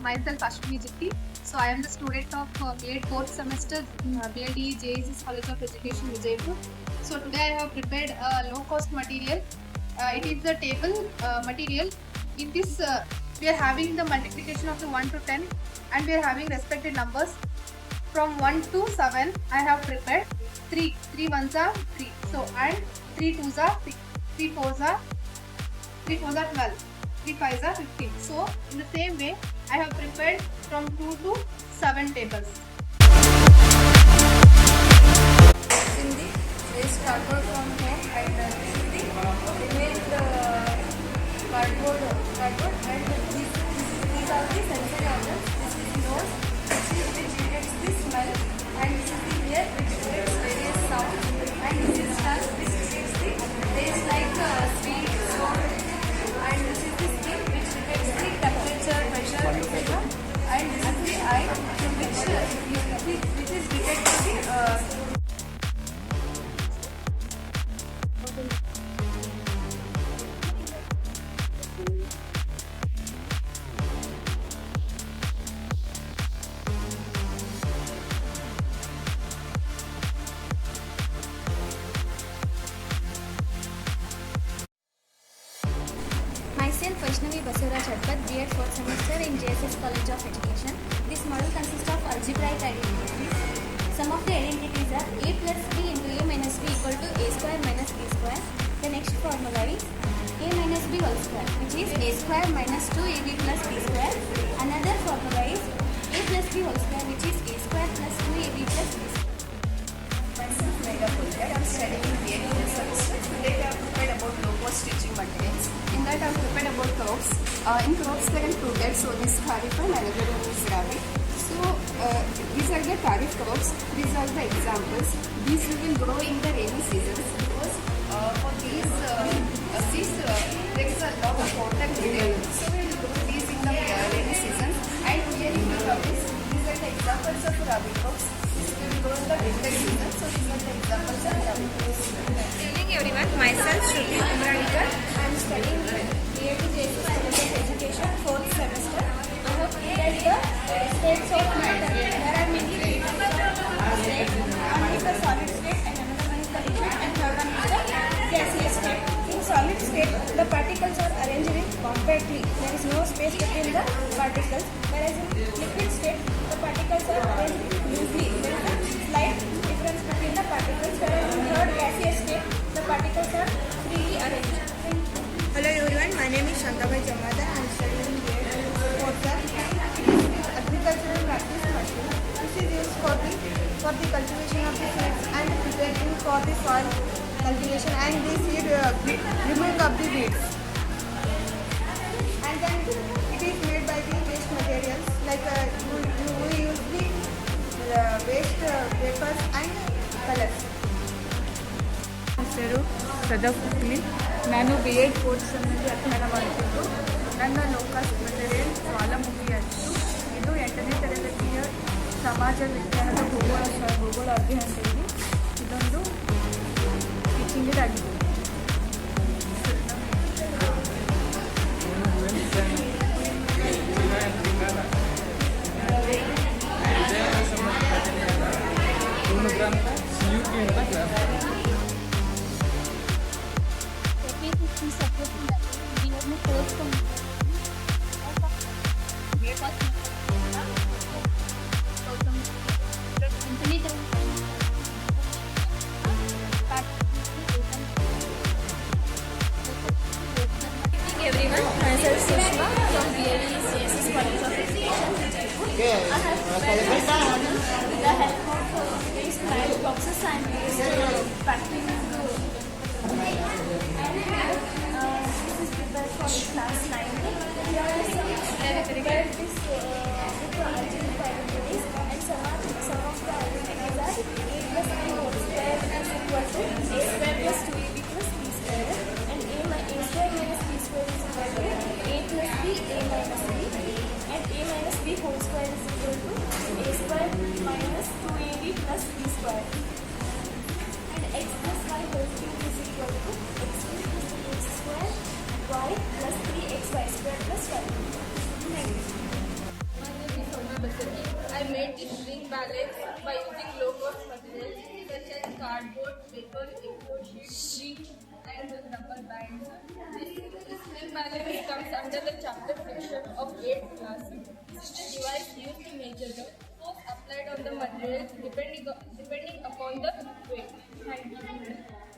myself Ashwini Jitti. So I am the student of B.Ed 4th semester B.Ed JSS College of Education Vijaypur. So today I have prepared a low cost material. It is the table material. In this we are having the multiplication of the 1 to 10 and we are having respected numbers. From 1 to 7 I have prepared 3. 3 ones are 3. So and 3 twos are 6. 3 fours are 12. 3 fives are 15. So in the same way I have prepared from 2 to 7 tables. In the waste cardboard from home and remain cardboard and these are the sensory organs. This is the nose which detects the smell, and this is the ear which detects various sounds, and this is tongue which detects the taste like sweet, sour, and this is the skin which detects the temperature, pressure, etc. And this is the eye which is detecting the Myself Vaishnavi Basura Chatpat, B.Ed 4th semester in JSS College of Education. This model consists of algebraic identities. Some of the identities are a plus b into a minus b equal to a square minus b square. The next formula is a minus b whole square, which is a square minus 2ab plus b square. Another formula is a plus b whole square, which is a square plus 2ab plus b square. Myself Megha Pulkar. I am studying in B.Ed 4th semester. Today I have prepared about low-cost stitching materials. In that I have prepared about curves. In curves there are two types. So this tariff and another one is gravity. So these are the tariff curves. These are the examples. These will grow in the rainy seasons because for these there is a lot of water needed. So we will grow these in the rainy seasons. And here in the curves, these are the examples of rabbit curves. This will grow in the winter season. So these are the examples of rabbit curves. Good evening everyone, myself Shruti Umranikar. I am studying B.Ed JSS College of Education 4th semester. I have prepared the states of matter. There are mainly three types of states. One is the solid state and another one is the liquid and third one is the gaseous state. In solid state, the particles are arranged compactly. There is no space between the particles. Whereas in liquid state, the particles are arranged loosely. There is a slight difference between the particles. Whereas in third gaseous state, the particles are freely arranged. Hello everyone, my name is Shantabhai Jamada. I am studying B.Ed 4th agricultural practice machine. This is used for the cultivation of the seeds and preparing for the soil cultivation and the seed removing of the weeds. And then it is made by the waste materials like we use the waste papers and colors. ಹೆಸರು ಸದಫ್ ಹುಕ್ಲಿ. ನಾನು B.Ed 4th semester ಅಧ್ಯಯನ ಮಾಡುತ್ತಿದ್ದು ನನ್ನ locus material ಜ್ವಾಲಾಮುಖಿ ಅಚ್ಚು. ಇದು 8ನೇ ತರಗತಿಯ ಸಮಾಜ ವಿಜ್ಞಾನದ ಭೂಗೋಳ ಅಧ್ಯಯನದಲ್ಲಿ ಇದೊಂದು ಟೀಚಿಂಗ್ ಆಗಿದೆ. Everyone, myself Sushma from B.Ed JSS College of Education Vijaypur. I have prepared this model with the help of waste plant boxes and waste packing. And this is prepared for class 9. Here are some prepared this with the algebraic identities, and some of the identities are a plus b whole square is equal to a square plus 2ab plus b square, and a square minus b square is equal to a plus b a minus b, and a minus b whole square is equal to a square minus 2ab plus b square, and x plus y whole cube is equal to x cube plus x square y plus 3xy square plus 12. Thank you. maintain spring balance by using low-cost materials such as cardboard, paper, A4 sheet, and rubber bands. This spring balance comes under the chapter section of 8th class. This is the device used to measure the force applied on the materials depending upon the weight. Thank you.